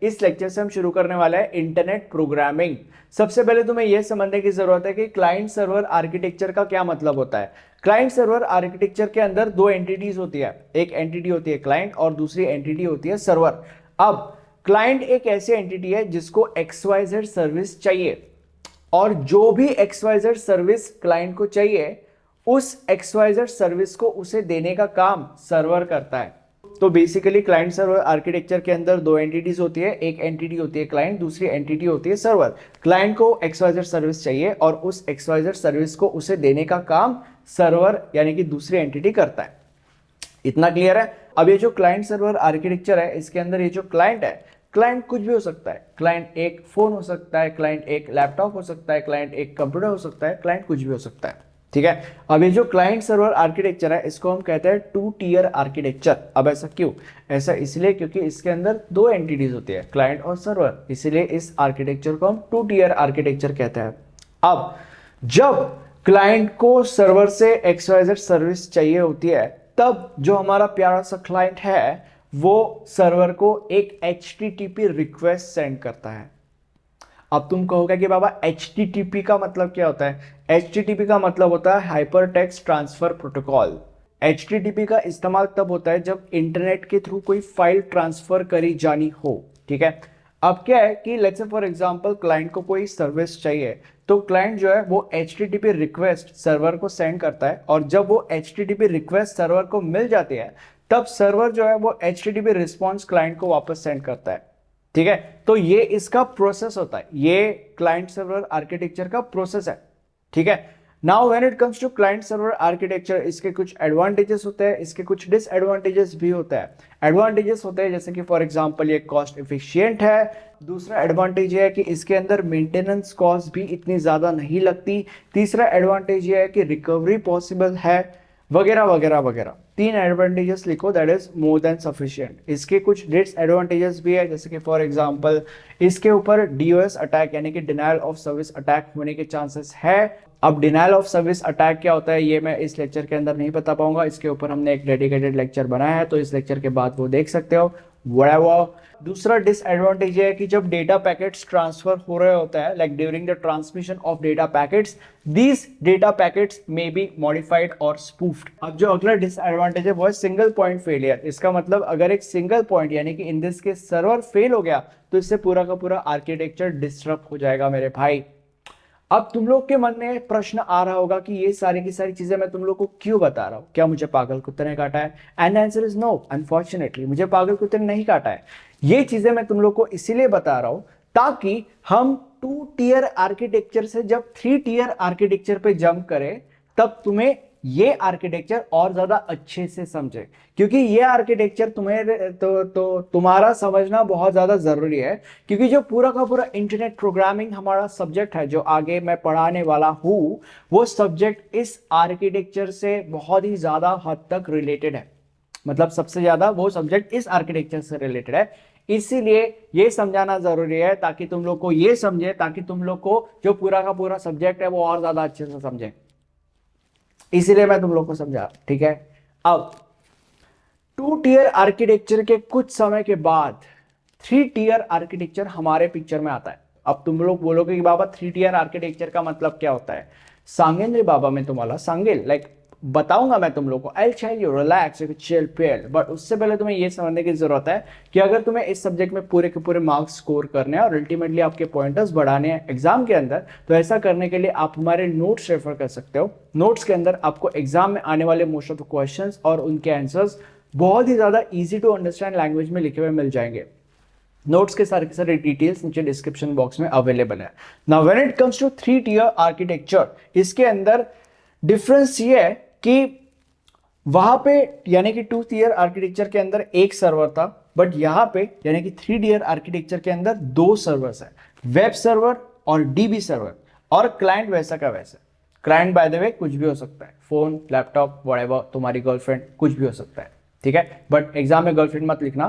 इस लेक्चर से हम शुरू करने वाला है इंटरनेट प्रोग्रामिंग। सबसे पहले तुम्हें यह समझने की जरूरत है कि क्लाइंट सर्वर आर्किटेक्चर का क्या मतलब होता है। क्लाइंट सर्वर आर्किटेक्चर के अंदर दो एंटिटीज होती है, एक एंटिटी होती है क्लाइंट और दूसरी एंटिटी होती है सर्वर। अब क्लाइंट एक ऐसी एंटिटी है जिसको XYZ सर्विस चाहिए, और जो भी XYZ सर्विस क्लाइंट को चाहिए उस XYZ सर्विस को उसे देने का काम सर्वर करता है। तो बेसिकली क्लाइंट सर्वर आर्किटेक्चर के अंदर दो एंटिटीज होती है, एक एंटिटी होती है क्लाइंट, दूसरी एंटिटी होती है सर्वर। क्लाइंट को XYZ सर्विस चाहिए और उस XYZ सर्विस को उसे देने का काम सर्वर यानी कि दूसरी एंटिटी करता है। इतना क्लियर है। अब ये जो क्लाइंट सर्वर आर्किटेक्चर है इसके अंदर ये जो क्लाइंट है, क्लाइंट कुछ भी हो सकता है। क्लाइंट एक फोन हो सकता है, क्लाइंट एक लैपटॉप हो सकता है, क्लाइंट एक कंप्यूटर हो सकता है, क्लाइंट कुछ भी हो सकता है। ठीक है। अब ये जो क्लाइंट सर्वर आर्किटेक्चर है इसको हम कहते हैं टू टियर आर्किटेक्चर। अब ऐसा क्यों? ऐसा इसलिए क्योंकि इसके अंदर दो एंटिटीज होती है, क्लाइंट और सर्वर, इसीलिए इस आर्किटेक्चर को हम टू टियर आर्किटेक्चर कहते हैं। अब जब क्लाइंट को सर्वर से XYZ सर्विस चाहिए होती है तब जो हमारा प्यारा सा क्लाइंट है वो सर्वर को एक HTTP रिक्वेस्ट सेंड करता है। अब तुम कहोगे कि बाबा HTTP का मतलब क्या होता है? HTTP का मतलब होता है hyper text transfer protocol. HTTP का इस्तेमाल तब होता है जब इंटरनेट के थ्रू कोई फाइल ट्रांसफर करी जानी हो। ठीक है। अब क्या है कि let's say for example client को कोई सर्विस चाहिए तो क्लाइंट जो है वो HTTP रिक्वेस्ट सर्वर को सेंड करता है, और जब वो HTTP रिक्वेस्ट सर्वर को मिल जाती है तब सर्वर जो है वो HTTP रिस्पॉन्स क्लाइंट को वापस सेंड करता है। ठीक है। तो ये इसका प्रोसेस होता है, ये क्लाइंट सर्वर आर्किटेक्चर का प्रोसेस है। ठीक है। Now when it comes to client server architecture, इसके कुछ एडवांटेजेस होते हैं, इसके कुछ डिसएडवांटेजेस भी होते हैं। एडवांटेजेस होते हैं जैसे कि फॉर एग्जांपल ये कॉस्ट एफिशिएंट है। दूसरा एडवांटेज ये है कि इसके अंदर मेंटेनेंस कॉस्ट भी इतनी ज्यादा नहीं लगती। तीसरा एडवांटेज ये है कि रिकवरी पॉसिबल है, वगैरह वगैरह वगैरह। तीन एडवांटेजेस लिखो, that is more than sufficient. इसके कुछ डिसएडवांटेजेस भी है जैसे कि फॉर एग्जांपल इसके ऊपर DOS अटैक यानी कि डिनायल ऑफ सर्विस अटैक होने के चांसेस है। अब डिनायल ऑफ सर्विस अटैक क्या होता है ये मैं इस लेक्चर के अंदर नहीं बता पाऊंगा, इसके ऊपर हमने एक डेडिकेटेड लेक्चर बनाया है तो इस लेक्चर के बाद वो देख सकते हो। व्हाटएवर। दूसरा डिसएडवांटेज है कि जब डेटा पैकेट्स ट्रांसफर हो रहे होते हैं, like during the transmission of data packets, these data packets may be modified और स्पूफ्ड। अब जो अगला डिसएडवांटेज है वो है सिंगल पॉइंट फेलियर। इसका मतलब अगर एक सिंगल पॉइंट यानी कि इन दिस के सर्वर फेल हो गया तो इससे पूरा का पूरा आर्किटेक्चर डिस्टर्ब हो जाएगा मेरे भाई। अब तुम लोग के मन में प्रश्न आ रहा होगा कि ये सारी की सारी चीजें मैं तुम लोग को क्यों बता रहा हूं, क्या मुझे पागल कुत्ते ने काटा है? And answer is no, unfortunately मुझे पागल कुत्ते ने नहीं काटा है। ये चीजें मैं तुम लोग को इसीलिए बता रहा हूं ताकि हम टू टियर आर्किटेक्चर से जब थ्री टियर आर्किटेक्चर पे जंप करें तब तुम्हें ये आर्किटेक्चर और ज्यादा अच्छे से समझे, क्योंकि ये आर्किटेक्चर तुम्हारा समझना बहुत ज्यादा जरूरी है। क्योंकि जो पूरा का पूरा इंटरनेट प्रोग्रामिंग हमारा सब्जेक्ट है जो आगे मैं पढ़ाने वाला हूं, वो सब्जेक्ट इस आर्किटेक्चर से बहुत ही ज्यादा हद तक रिलेटेड है। मतलब सबसे ज्यादा वो सब्जेक्ट इस आर्किटेक्चर से रिलेटेड है। इसीलिए ये समझाना जरूरी है ताकि तुम लोग को ये समझे, ताकि तुम लोग को जो पूरा का पूरा सब्जेक्ट है वो और ज्यादा अच्छे से समझे, इसीलिए मैं तुम लोग को समझा। ठीक है। अब टू टियर आर्किटेक्चर के कुछ समय के बाद थ्री टियर आर्किटेक्चर हमारे पिक्चर में आता है। अब तुम लोग बोलोगे कि बाबा थ्री टियर आर्किटेक्चर का मतलब क्या होता है? सांगेंगे बाबा मैं तुम्हारा सांगेल लाइक बताऊंगा मैं तुम लोग को। I tell you relax, chill pill. But उससे पहले तुम्हें यह समझने की जरूरत है कि अगर तुम्हें इस सब्जेक्ट में पूरे के पूरे मार्क्स स्कोर करने हैं और अल्टीमेटली आपके पॉइंटर्स बढ़ाने हैं एग्जाम के अंदर, तो ऐसा करने के लिए आप हमारे नोट्स रेफर कर सकते हो। नोट्स के अंदर आपको एग्जाम में आने वाले मोस्ट ऑफ द क्वेश्चंस और उनके आंसर्स बहुत ही ज्यादा इजी टू अंडरस्टैंड लैंग्वेज में लिखे हुए मिल जाएंगे। नोट्स के सारे डिटेल्स नीचे डिस्क्रिप्शन बॉक्स में अवेलेबल है। Now when it comes to three tier architecture, इसके अंदर डिफरेंस ये है कि वहां पे यानी कि टू टियर आर्किटेक्चर के अंदर एक सर्वर था, बट यहां पे यानी कि थ्री टियर आर्किटेक्चर के अंदर दो सर्वर्स है, वेब सर्वर और DB सर्वर। और क्लाइंट वैसा का वैसा। क्लाइंट बाय द वे कुछ भी हो सकता है, फोन, लैपटॉप, व्हाटएवर, तुम्हारी गर्लफ्रेंड, कुछ भी हो सकता है। ठीक है। बट एग्जाम में गर्लफ्रेंड मत लिखना,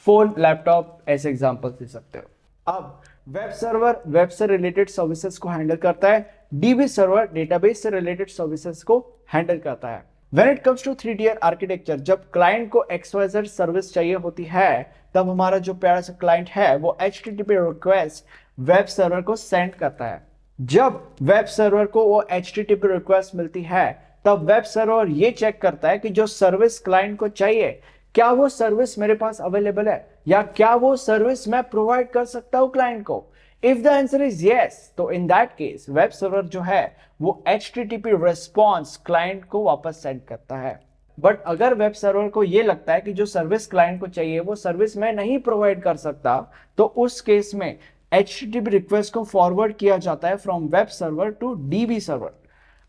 फोन, लैपटॉप ऐसे एग्जाम्पल दे सकते हो। अब वेब सर्वर वेब से रिलेटेड सर्विसेज को हैंडल करता है, DB सर्वर डेटाबेस से रिलेटेड सर्विसेज को हैंडल करता है। When it comes to 3 tier architecture, जब क्लाइंट को XYZ सर्विस चाहिए होती है, तब हमारा जो प्यारा सा क्लाइंट है वो HTTP रिक्वेस्ट वेब सर्वर को सेंड करता है। जब वेब सर्वर को वो HTTP रिक्वेस्ट मिलती है, तब वेब सर्वर ये चेक करता है कि जो सर्विस क्लाइंट को चाहिए, क्या वो सर्विस मेरे पास अवेलेबल है, या क्या वो सर्विस मैं प्रोवाइड कर सकता हूं क्लाइंट को। If the answer is yes, तो in that case web server जो है वो HTTP रिस्पॉन्स क्लाइंट को वापस सेंड करता है। बट अगर वेब सर्वर को यह लगता है कि जो सर्विस क्लाइंट को चाहिए वो सर्विस मैं नहीं प्रोवाइड कर सकता, तो उस केस में HTTP रिक्वेस्ट को फॉरवर्ड किया जाता है from web server to DB server.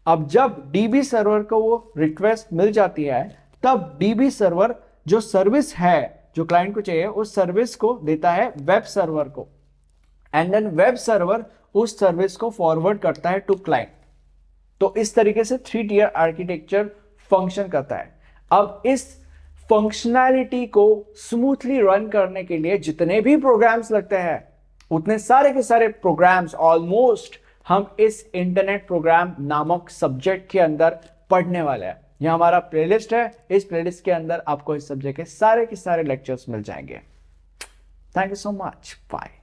अब जब DB सर्वर को वो रिक्वेस्ट मिल जाती है, तब DB सर्वर जो सर्विस है जो क्लाइंट को चाहिए उस सर्विस को देता है वेब सर्वर को, एंड देन वेब सर्वर उस सर्विस को फॉरवर्ड करता है टू क्लाइंट। तो इस तरीके से 3 tier आर्किटेक्चर फंक्शन करता है। अब इस फंक्शनैलिटी को स्मूथली रन करने के लिए जितने भी प्रोग्राम्स लगते हैं, उतने सारे के सारे प्रोग्राम्स ऑलमोस्ट हम इस इंटरनेट प्रोग्राम नामक सब्जेक्ट के अंदर पढ़ने वाले हैं। यह हमारा प्लेलिस्ट है, इस प्लेलिस्ट के अंदर आपको इस सब्जेक्ट के सारे लेक्चर्स मिल जाएंगे। Thank you so much, bye.